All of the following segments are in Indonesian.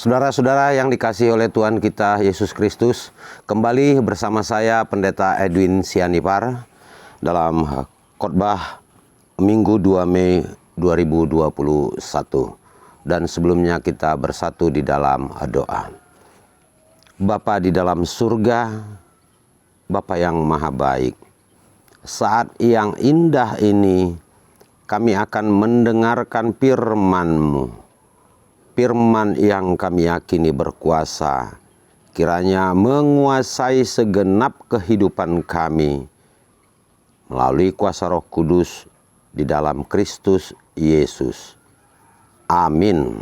Saudara-saudara yang dikasihi oleh Tuhan kita Yesus Kristus, kembali bersama saya Pendeta Edwin Sianipar dalam khotbah Minggu 2 Mei 2021. Dan sebelumnya kita bersatu di dalam doa. Bapa di dalam surga, Bapa yang maha baik, saat yang indah ini kami akan mendengarkan firman-Mu. Firman yang kami yakini berkuasa, kiranya menguasai segenap kehidupan kami melalui kuasa Roh Kudus di dalam Kristus Yesus. Amin.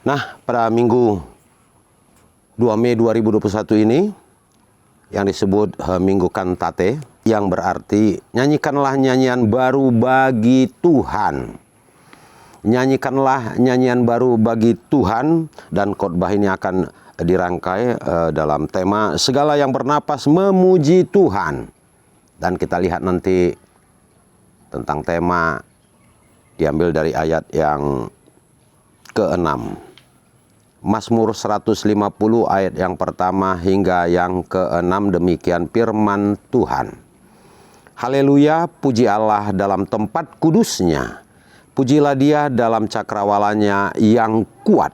Nah, pada Minggu 2 Mei 2021 ini yang disebut Minggu Kantate, yang berarti nyanyikanlah nyanyian baru bagi Tuhan. Nyanyikanlah nyanyian baru bagi Tuhan, dan khotbah ini akan dirangkai dalam tema segala yang bernapas memuji Tuhan. Dan kita lihat nanti tentang tema diambil dari ayat yang ke-6. Mazmur 150 ayat yang pertama hingga yang ke-6, demikian firman Tuhan. Haleluya, puji Allah dalam tempat kudusnya. Pujilah dia dalam cakrawalanya yang kuat.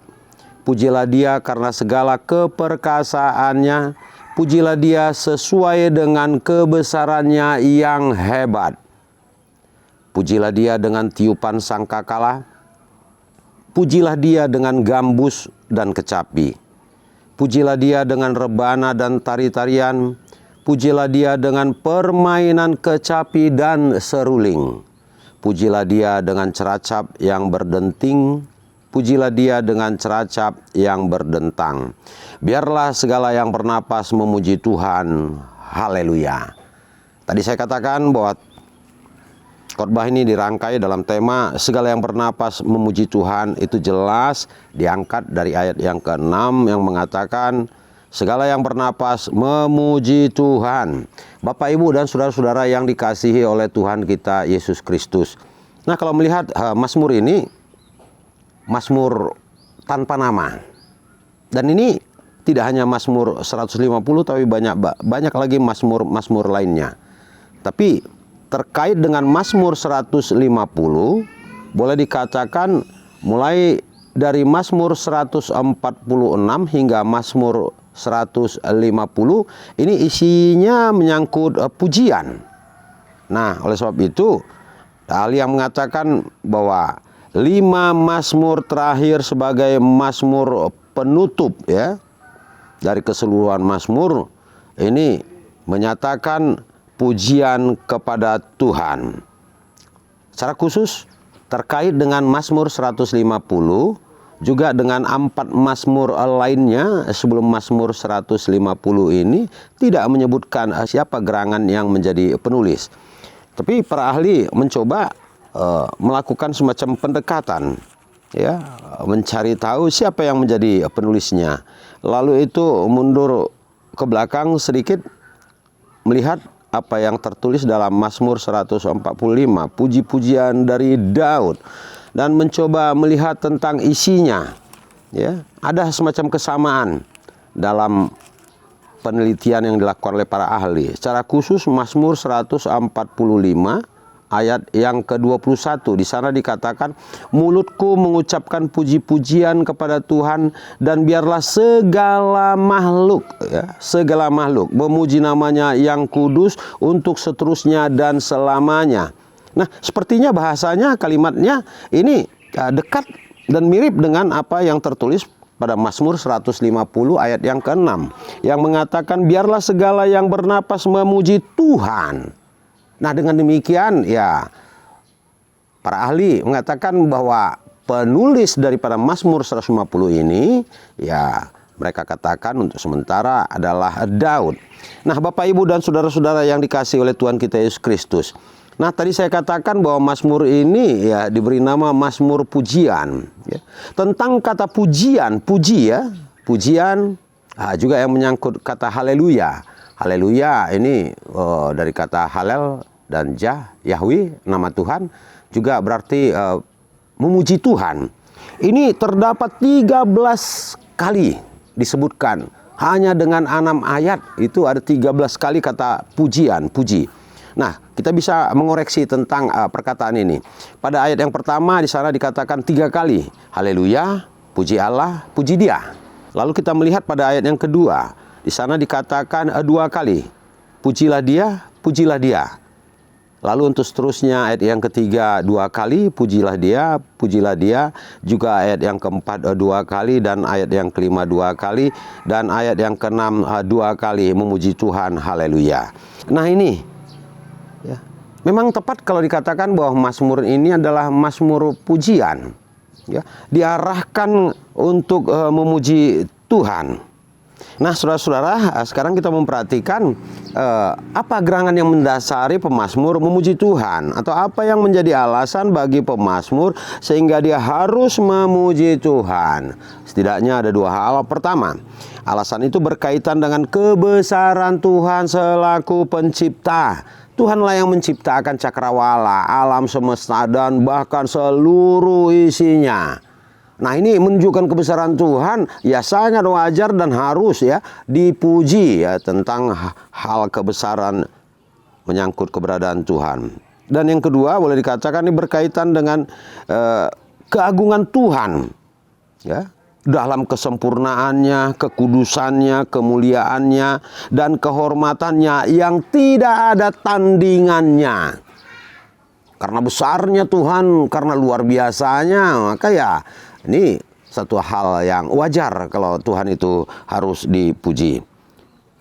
Pujilah dia karena segala keperkasaannya. Pujilah dia sesuai dengan kebesarannya yang hebat. Pujilah dia dengan tiupan sangkakala. Pujilah dia dengan gambus dan kecapi. Pujilah dia dengan rebana dan tari-tarian. Pujilah dia dengan permainan kecapi dan seruling. Pujilah dia dengan ceracap yang berdenting. Pujilah dia dengan ceracap yang berdentang. Biarlah segala yang bernapas memuji Tuhan. Haleluya. Tadi saya katakan bahwa khotbah ini dirangkai dalam tema segala yang bernapas memuji Tuhan. Itu jelas diangkat dari ayat yang ke-6 yang mengatakan segala yang bernapas memuji Tuhan. Bapak, Ibu, dan saudara-saudara yang dikasihi oleh Tuhan kita Yesus Kristus. Nah, kalau melihat Mazmur ini, Mazmur tanpa nama. Dan ini tidak hanya Mazmur 150, tapi banyak lagi Mazmur lainnya. Tapi terkait dengan Mazmur 150, boleh dikatakan mulai dari Mazmur 146 hingga Mazmur 150, ini isinya menyangkut pujian. Nah, oleh sebab itu, ahli yang mengatakan bahwa 5 Mazmur terakhir sebagai Mazmur penutup ya dari keseluruhan Mazmur ini menyatakan pujian kepada Tuhan. Secara khusus terkait dengan Mazmur 150, juga dengan 4 Mazmur lainnya sebelum Mazmur 150 ini tidak menyebutkan siapa gerangan yang menjadi penulis. Tapi para ahli mencoba melakukan semacam pendekatan, ya, mencari tahu siapa yang menjadi penulisnya. Lalu itu mundur ke belakang sedikit melihat apa yang tertulis dalam Mazmur 145, puji-pujian dari Daud, dan mencoba melihat tentang isinya. Ya, ada semacam kesamaan dalam penelitian yang dilakukan oleh para ahli. Secara khusus Mazmur 145 ayat yang ke-21, di sana dikatakan, mulutku mengucapkan puji-pujian kepada Tuhan, dan biarlah segala makhluk memuji namanya yang kudus untuk seterusnya dan selamanya. Nah, sepertinya bahasanya, kalimatnya ini dekat dan mirip dengan apa yang tertulis pada Mazmur 150 ayat yang ke-6 yang mengatakan biarlah segala yang bernapas memuji Tuhan. Nah, dengan demikian ya para ahli mengatakan bahwa penulis daripada Mazmur 150 ini ya mereka katakan untuk sementara adalah Daud. Nah, Bapak, Ibu, dan saudara-saudara yang dikasihi oleh Tuhan kita Yesus Kristus. Nah, tadi saya katakan bahwa Mazmur ini ya diberi nama Mazmur pujian. Ya. Tentang kata pujian, pujian juga yang menyangkut kata haleluya. Haleluya ini dari kata halel dan Yahweh, nama Tuhan, juga berarti memuji Tuhan. Ini terdapat 13 kali disebutkan. Hanya dengan 6 ayat itu ada 13 kali kata pujian, puji. Nah, kita bisa mengoreksi tentang perkataan ini. Pada ayat yang pertama di sana dikatakan 3 kali. Haleluya, puji Allah, puji Dia. Lalu kita melihat pada ayat yang kedua. Di sana dikatakan 2 kali. Pujilah Dia, pujilah Dia. Lalu untuk seterusnya ayat yang ketiga 2 kali, pujilah Dia, pujilah Dia. Juga ayat yang keempat 2 kali, dan ayat yang kelima 2 kali, dan ayat yang keenam 2 kali memuji Tuhan, haleluya. Nah ini, ya, memang tepat kalau dikatakan bahwa Mazmur ini adalah Mazmur pujian, ya, diarahkan untuk memuji Tuhan. Nah, saudara-saudara, sekarang kita memperhatikan apa gerangan yang mendasari pemazmur memuji Tuhan, atau apa yang menjadi alasan bagi pemazmur sehingga dia harus memuji Tuhan. Setidaknya ada 2 hal. Pertama, alasan itu berkaitan dengan kebesaran Tuhan selaku pencipta. Tuhanlah yang menciptakan cakrawala, alam semesta, dan bahkan seluruh isinya. Nah, ini menunjukkan kebesaran Tuhan, ya sangat wajar dan harus ya dipuji ya tentang hal kebesaran menyangkut keberadaan Tuhan. Dan yang kedua boleh dikatakan ini berkaitan dengan keagungan Tuhan ya, dalam kesempurnaannya, kekudusannya, kemuliaannya, dan kehormatannya yang tidak ada tandingannya. Karena besarnya Tuhan, karena luar biasanya, maka ya ini satu hal yang wajar kalau Tuhan itu harus dipuji.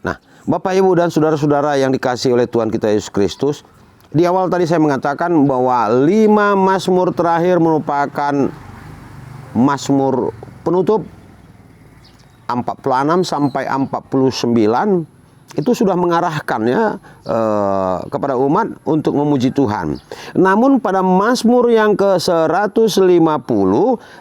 Nah, Bapak, Ibu, dan saudara-saudara yang dikasihi oleh Tuhan kita Yesus Kristus, di awal tadi saya mengatakan bahwa 5 mazmur terakhir merupakan mazmur penutup. 46 sampai 49 itu sudah mengarahkan ya kepada umat untuk memuji Tuhan. Namun pada Mazmur yang ke-150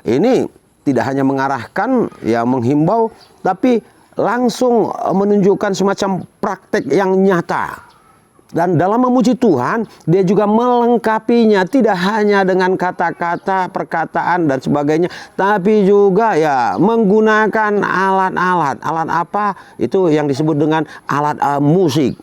ini tidak hanya mengarahkan ya menghimbau, tapi langsung menunjukkan semacam praktek yang nyata. Dan dalam memuji Tuhan, dia juga melengkapinya, tidak hanya dengan kata-kata, perkataan dan sebagainya, tapi juga ya menggunakan alat-alat. Alat apa? Itu yang disebut dengan alat musik.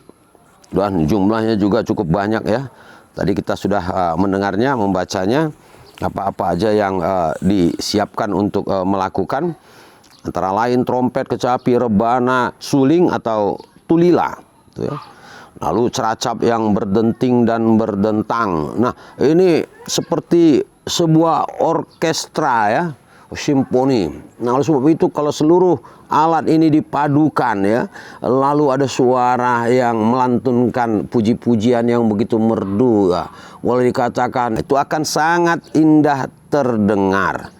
Dan jumlahnya juga cukup banyak ya. Tadi kita sudah mendengarnya, membacanya, apa-apa aja yang disiapkan untuk melakukan. Antara lain trompet, kecapi, rebana, suling atau tulila. Itu ya. Lalu ceracap yang berdenting dan berdentang. Nah, ini seperti sebuah orkestra ya, simfoni. Nah, oleh sebab itu kalau seluruh alat ini dipadukan ya, lalu ada suara yang melantunkan puji-pujian yang begitu merdu ya, boleh dikatakan itu akan sangat indah terdengar.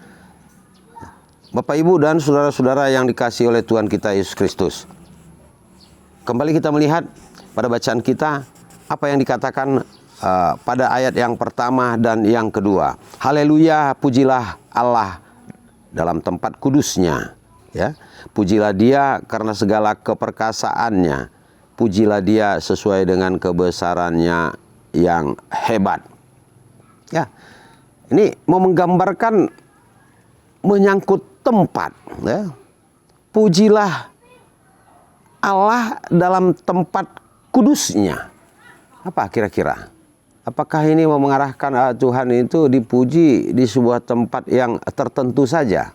Bapak, Ibu, dan saudara-saudara yang dikasihi oleh Tuhan kita Yesus Kristus, kembali kita melihat pada bacaan kita apa yang dikatakan pada ayat yang pertama dan yang kedua. Haleluya, pujilah Allah dalam tempat kudusnya. Ya, pujilah Dia karena segala keperkasaannya. Pujilah Dia sesuai dengan kebesarannya yang hebat. Ya, ini mau menggambarkan menyangkut tempat. Ya. Pujilah Allah dalam tempat kudusnya. Apa kira-kira? Apakah ini mau mengarahkan Tuhan itu dipuji di sebuah tempat yang tertentu saja?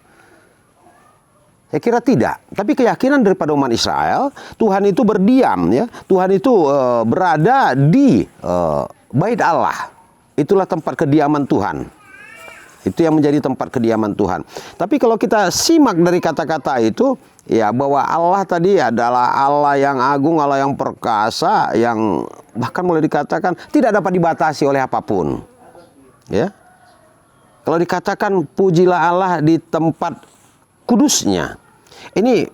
Saya kira tidak. Tapi keyakinan daripada umat Israel, Tuhan itu berdiam ya. Tuhan itu berada di bait Allah. Itulah tempat kediaman Tuhan. Itu yang menjadi tempat kediaman Tuhan. Tapi kalau kita simak dari kata-kata itu, ya bahwa Allah tadi adalah Allah yang agung, Allah yang perkasa, yang bahkan boleh dikatakan tidak dapat dibatasi oleh apapun. Ya, kalau dikatakan pujilah Allah di tempat kudusnya, ini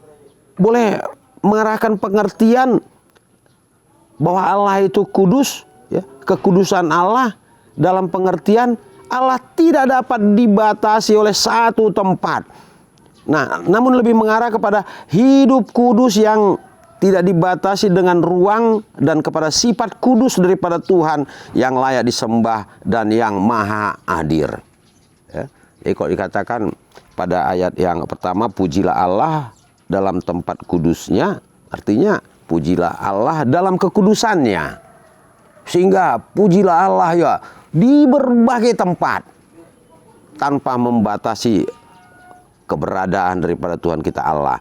boleh mengarahkan pengertian bahwa Allah itu kudus, ya, kekudusan Allah dalam pengertian Allah tidak dapat dibatasi oleh satu tempat. Nah, namun lebih mengarah kepada hidup kudus yang tidak dibatasi dengan ruang dan kepada sifat kudus daripada Tuhan yang layak disembah dan yang maha adil. Ya. Jadi kalau dikatakan pada ayat yang pertama, pujilah Allah dalam tempat kudusnya, artinya pujilah Allah dalam kekudusannya. Sehingga pujilah Allah ya di berbagai tempat tanpa membatasi keberadaan daripada Tuhan kita Allah.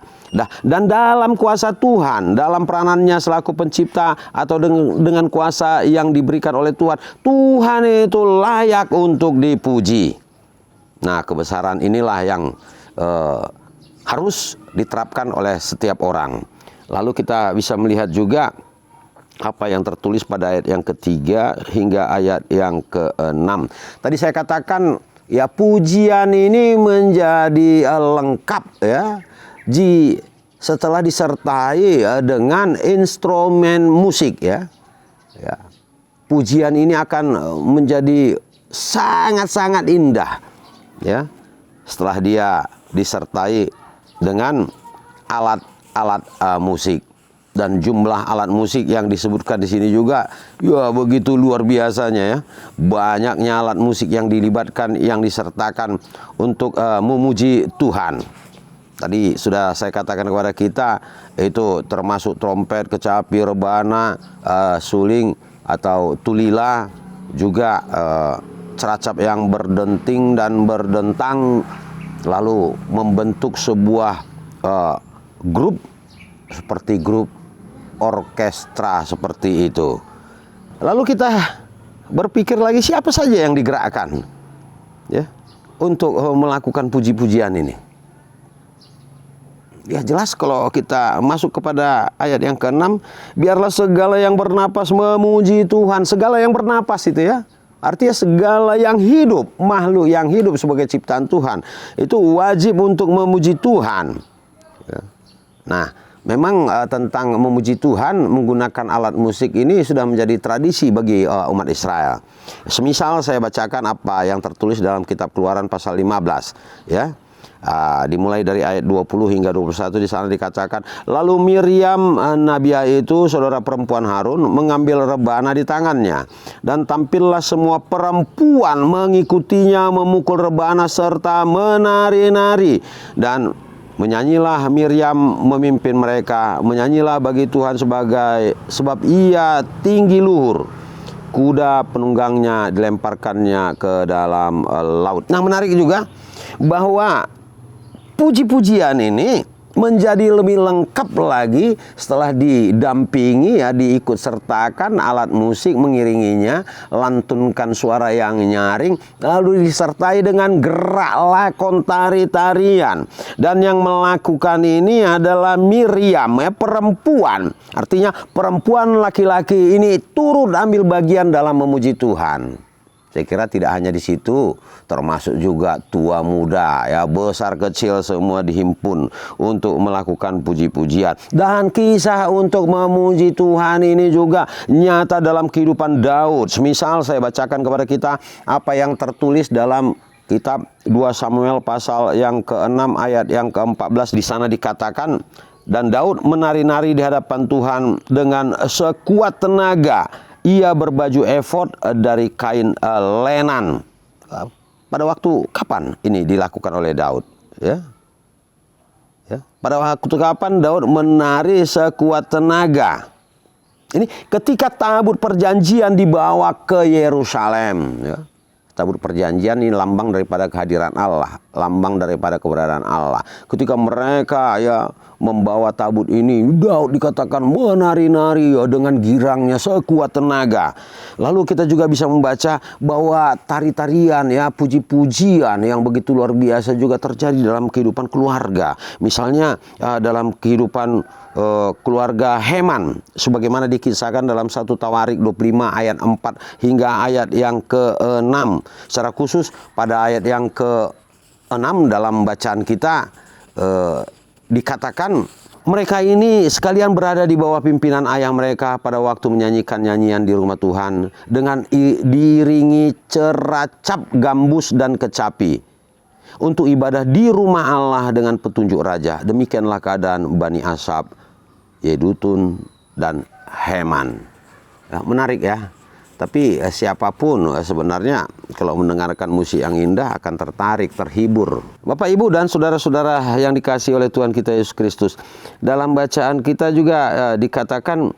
Dan dalam kuasa Tuhan, dalam peranannya selaku pencipta atau dengan kuasa yang diberikan oleh Tuhan, Tuhan itu layak untuk dipuji. Nah, kebesaran inilah yang harus diterapkan oleh setiap orang. Lalu kita bisa melihat juga apa yang tertulis pada ayat yang ketiga hingga ayat yang ke-6. Tadi saya katakan ya, pujian ini menjadi lengkap ya setelah disertai dengan instrumen musik ya. Pujian ini akan menjadi sangat-sangat indah ya setelah dia disertai dengan alat-alat musik. Dan jumlah alat musik yang disebutkan di sini juga ya begitu luar biasanya ya. Banyaknya alat musik yang dilibatkan, yang disertakan untuk memuji Tuhan. Tadi sudah saya katakan kepada kita, itu termasuk trompet, kecapi, rebana, suling atau tulila, juga ceracap yang berdenting dan berdentang, lalu membentuk sebuah grup seperti grup orkestra seperti itu. Lalu kita berpikir lagi, siapa saja yang digerakkan ya untuk melakukan puji-pujian ini. Ya jelas kalau kita masuk kepada ayat yang ke-6, biarlah segala yang bernapas memuji Tuhan. Segala yang bernapas itu ya, artinya segala yang hidup, makhluk yang hidup sebagai ciptaan Tuhan, itu wajib untuk memuji Tuhan ya. Nah, memang tentang memuji Tuhan menggunakan alat musik ini sudah menjadi tradisi bagi umat Israel. Semisal saya bacakan apa yang tertulis dalam kitab Keluaran pasal 15 ya. Dimulai dari ayat 20 hingga 21, di sana dikatakan, lalu Miriam nabiah itu, saudara perempuan Harun, mengambil rebana di tangannya, dan tampillah semua perempuan mengikutinya memukul rebana serta menari-nari. Dan menyanyilah Miriam memimpin mereka, menyanyilah bagi Tuhan sebab ia tinggi luhur. Kuda penunggangnya dilemparkannya ke dalam laut. Nah, menarik juga bahwa puji-pujian ini menjadi lebih lengkap lagi setelah didampingi ya, diikut sertakan alat musik mengiringinya, lantunkan suara yang nyaring, lalu disertai dengan gerak lakon tari-tarian. Dan yang melakukan ini adalah Miriam ya, perempuan. Artinya perempuan laki-laki ini turut ambil bagian dalam memuji Tuhan. Saya kira tidak hanya di situ, termasuk juga tua muda ya, besar kecil semua dihimpun untuk melakukan puji-pujian. Dan kisah untuk memuji Tuhan ini juga nyata dalam kehidupan Daud. Semisal saya bacakan kepada kita apa yang tertulis dalam kitab 2 Samuel pasal yang ke-6 ayat yang ke-14. Di sana dikatakan, dan Daud menari-nari di hadapan Tuhan dengan sekuat tenaga. Ia berbaju efod dari kain lenan. Pada waktu kapan ini dilakukan oleh Daud? Ya. Pada waktu kapan Daud menari sekuat tenaga? Ini ketika tabut perjanjian dibawa ke Yerusalem. Ya. Tabut perjanjian ini lambang daripada kehadiran Allah, lambang daripada keberadaan Allah. Ketika mereka ya membawa tabut ini, Daud dikatakan menari-nari ya, dengan girangnya sekuat tenaga. Lalu kita juga bisa membaca bahwa tari-tarian ya, puji-pujian yang begitu luar biasa juga terjadi dalam kehidupan keluarga. Misalnya dalam kehidupan keluarga Heman, sebagaimana dikisahkan dalam 1 Tawarik 25 ayat 4 hingga ayat yang ke-6. Secara khusus pada ayat yang ke-6 dalam bacaan kita dikatakan mereka ini sekalian berada di bawah pimpinan ayah mereka pada waktu menyanyikan nyanyian di rumah Tuhan dengan diiringi ceracap, gambus dan kecapi untuk ibadah di rumah Allah dengan petunjuk raja. Demikianlah keadaan Bani Asaf, Yedutun dan Heman. Ya, menarik ya. Tapi siapapun sebenarnya kalau mendengarkan musik yang indah akan tertarik, terhibur. Bapak, Ibu, dan saudara-saudara yang dikasihi oleh Tuhan kita Yesus Kristus. Dalam bacaan kita juga dikatakan,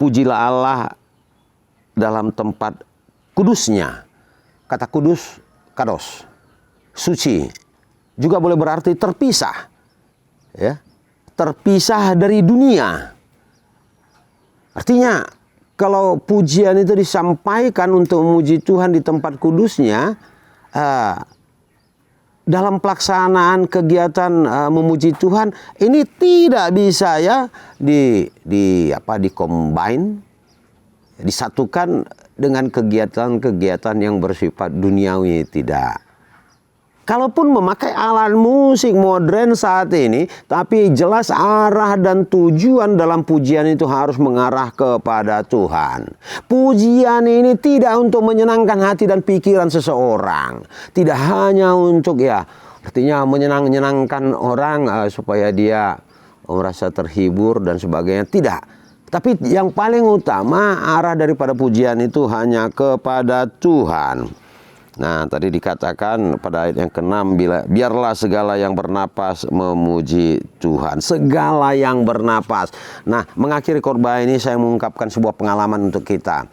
pujilah Allah dalam tempat kudusnya. Kata kudus, kados, suci. Juga boleh berarti terpisah. Ya, terpisah dari dunia. Artinya, kalau pujian itu disampaikan untuk memuji Tuhan di tempat kudusnya, dalam pelaksanaan kegiatan memuji Tuhan ini tidak bisa ya di-combine, disatukan dengan kegiatan-kegiatan yang bersifat duniawi, tidak. Kalaupun memakai alat musik modern saat ini, tapi jelas arah dan tujuan dalam pujian itu harus mengarah kepada Tuhan. Pujian ini tidak untuk menyenangkan hati dan pikiran seseorang. Tidak hanya untuk artinya menyenangkan orang supaya dia merasa terhibur dan sebagainya. Tidak. Tapi yang paling utama arah daripada pujian itu hanya kepada Tuhan. Nah, tadi dikatakan pada ayat yang ke-6, biarlah segala yang bernapas memuji Tuhan. Segala yang bernapas. Nah, mengakhiri khotbah ini saya mengungkapkan sebuah pengalaman untuk kita.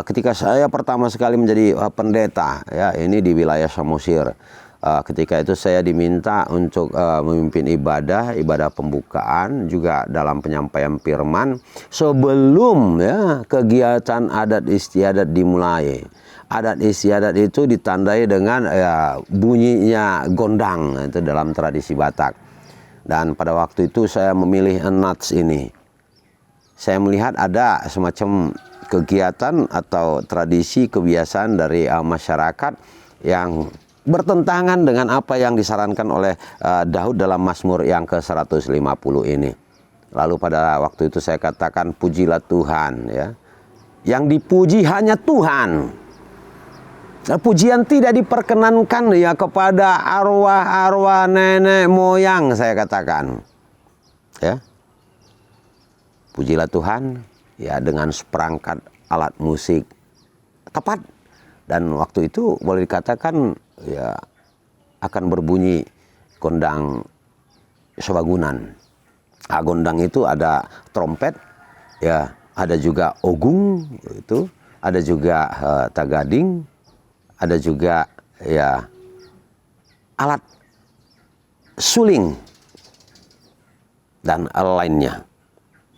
Ketika saya pertama sekali menjadi pendeta, ya, ini di wilayah Samosir. Ketika itu saya diminta untuk memimpin ibadah pembukaan, juga dalam penyampaian firman sebelum kegiatan adat istiadat dimulai. Adat istiadat itu ditandai dengan bunyinya gondang, itu dalam tradisi Batak. Dan pada waktu itu saya memilih nats ini. Saya melihat ada semacam kegiatan atau tradisi kebiasaan dari masyarakat yang bertentangan dengan apa yang disarankan oleh Daud dalam Mazmur yang ke-150 ini. Lalu pada waktu itu saya katakan, pujilah Tuhan, ya. Yang dipuji hanya Tuhan. Pujian tidak diperkenankan ya kepada arwah-arwah nenek moyang, saya katakan. Ya. Pujilah Tuhan ya dengan seperangkat alat musik tepat. Dan waktu itu boleh dikatakan ya akan berbunyi gondang sebagunan. Gondang itu ada trompet, ya, ada juga ogung, itu, ada juga tagading, ada juga ya alat suling dan lainnya.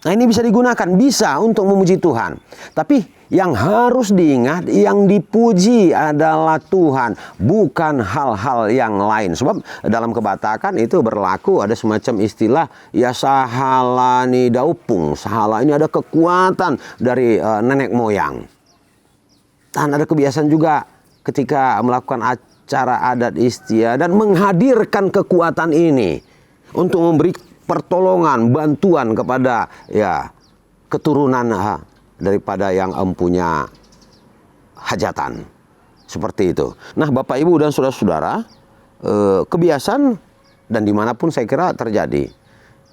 Nah, ini bisa digunakan, bisa untuk memuji Tuhan. Tapi yang harus diingat, yang dipuji adalah Tuhan, bukan hal-hal yang lain. Sebab dalam Kebatakan itu berlaku ada semacam istilah ya sahalani daupung. Sahala ini ada kekuatan dari nenek moyang. Dan ada kebiasaan juga ketika melakukan acara adat istiadat dan menghadirkan kekuatan ini untuk memberi pertolongan, bantuan kepada ya keturunan daripada yang empunya hajatan. Seperti itu. Nah, Bapak, Ibu, dan saudara-saudara, kebiasaan dan dimanapun saya kira terjadi.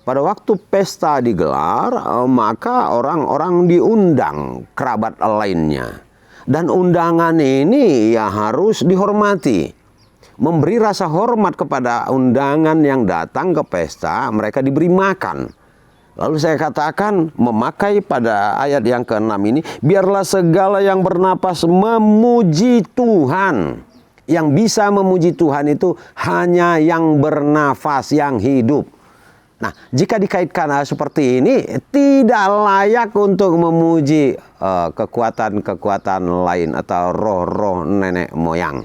Pada waktu pesta digelar, maka orang-orang diundang, kerabat lainnya. Dan undangan ini ya harus dihormati. Memberi rasa hormat kepada undangan yang datang ke pesta, mereka diberi makan. Lalu saya katakan, memakai pada ayat yang ke-6 ini, biarlah segala yang bernapas memuji Tuhan. Yang bisa memuji Tuhan itu hanya yang bernafas, yang hidup. Nah, jika dikaitkan seperti ini, tidak layak untuk memuji kekuatan-kekuatan lain atau roh-roh nenek moyang.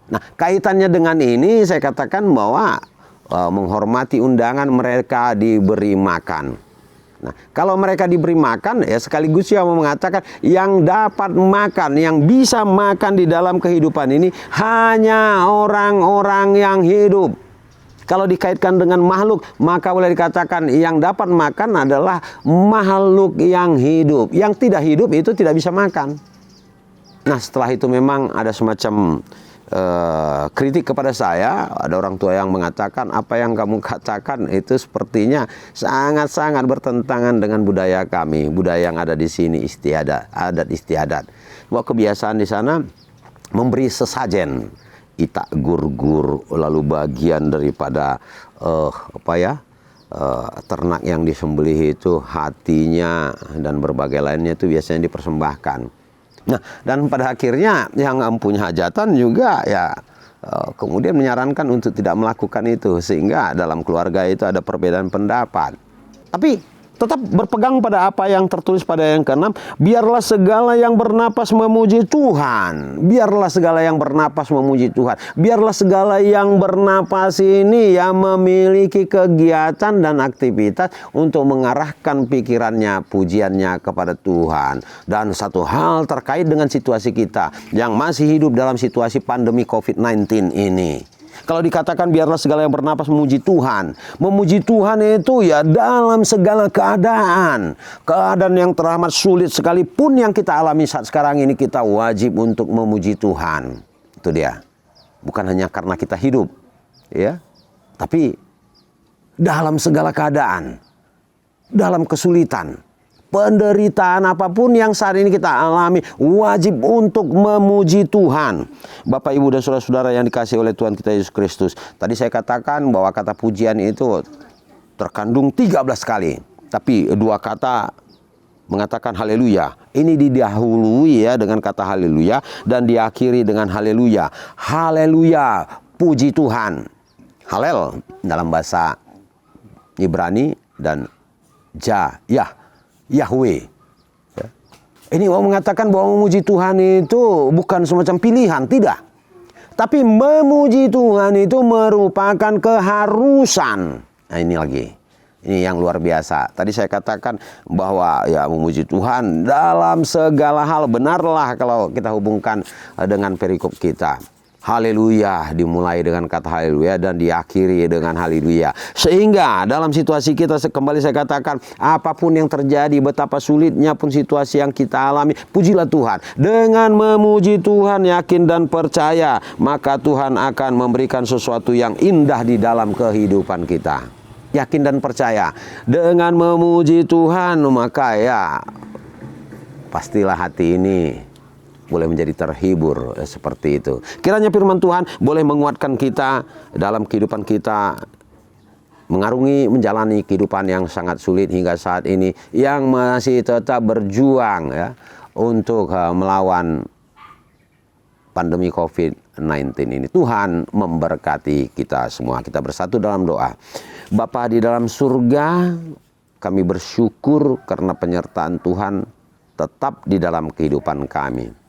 Nah, kaitannya dengan ini saya katakan bahwa menghormati undangan mereka diberi makan. Nah, kalau mereka diberi makan, ya sekaligus yang mengatakan yang dapat makan, yang bisa makan di dalam kehidupan ini hanya orang-orang yang hidup. Kalau dikaitkan dengan makhluk, maka boleh dikatakan yang dapat makan adalah makhluk yang hidup. Yang tidak hidup itu tidak bisa makan. Nah, setelah itu memang ada semacam kritik kepada saya. Ada orang tua yang mengatakan apa yang kamu katakan itu sepertinya sangat-sangat bertentangan dengan budaya kami, budaya yang ada di sini, istiadat, adat istiadat. Bahwa kebiasaan di sana memberi sesajen, itak gur-gur, lalu bagian daripada ternak yang disembelih itu hatinya dan berbagai lainnya itu biasanya dipersembahkan. Nah, dan pada akhirnya yang punya hajatan juga ya kemudian menyarankan untuk tidak melakukan itu, sehingga dalam keluarga itu ada perbedaan pendapat. Tapi tetap berpegang pada apa yang tertulis pada yang ke-6, biarlah segala yang bernapas memuji Tuhan. Biarlah segala yang bernapas memuji Tuhan. Biarlah segala yang bernapas ini yang memiliki kegiatan dan aktivitas untuk mengarahkan pikirannya, pujiannya kepada Tuhan. Dan satu hal terkait dengan situasi kita yang masih hidup dalam situasi pandemi COVID-19 ini. Kalau dikatakan biarlah segala yang bernapas memuji Tuhan. Memuji Tuhan itu ya dalam segala keadaan. Keadaan yang teramat sulit sekalipun yang kita alami saat sekarang ini, kita wajib untuk memuji Tuhan. Itu dia. Bukan hanya karena kita hidup, ya, tapi dalam segala keadaan, dalam kesulitan, penderitaan apapun yang saat ini kita alami, wajib untuk memuji Tuhan. Bapak, Ibu, dan saudara-saudara yang dikasihi oleh Tuhan kita Yesus Kristus. Tadi saya katakan bahwa kata pujian itu terkandung 13 kali. Tapi 2 kata mengatakan haleluya. Ini didahului ya dengan kata haleluya dan diakhiri dengan haleluya. Haleluya, puji Tuhan. Halel dalam bahasa Ibrani dan Yahweh. Ya. Ini mau mengatakan bahwa memuji Tuhan itu bukan semacam pilihan, tidak. Tapi memuji Tuhan itu merupakan keharusan. Nah, ini lagi. Ini yang luar biasa. Tadi saya katakan bahwa ya memuji Tuhan dalam segala hal, benarlah kalau kita hubungkan dengan perikop kita. Haleluya dimulai dengan kata haleluya dan diakhiri dengan haleluya. Sehingga dalam situasi kita, kembali saya katakan, apapun yang terjadi, betapa sulitnya pun situasi yang kita alami, pujilah Tuhan. Dengan memuji Tuhan, yakin dan percaya, maka Tuhan akan memberikan sesuatu yang indah di dalam kehidupan kita. Yakin dan percaya. Dengan memuji Tuhan, maka ya pastilah hati ini boleh menjadi terhibur seperti itu. Kiranya firman Tuhan boleh menguatkan kita dalam kehidupan kita, menjalani kehidupan yang sangat sulit hingga saat ini, yang masih tetap berjuang ya untuk melawan pandemi COVID-19 ini. Tuhan memberkati kita semua. Kita bersatu dalam doa. Bapa di dalam surga, kami bersyukur karena penyertaan Tuhan tetap di dalam kehidupan kami.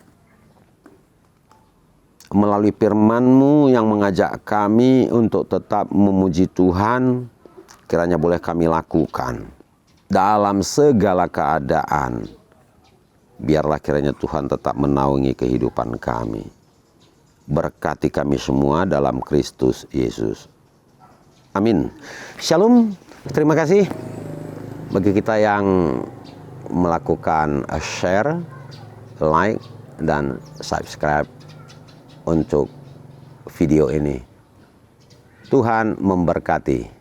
Melalui firman-Mu yang mengajak kami untuk tetap memuji Tuhan, kiranya boleh kami lakukan dalam segala keadaan. Biarlah kiranya Tuhan tetap menaungi kehidupan kami. Berkati kami semua dalam Kristus Yesus. Amin. Shalom. Terima kasih bagi kita yang melakukan share, like, dan subscribe untuk video ini. Tuhan memberkati.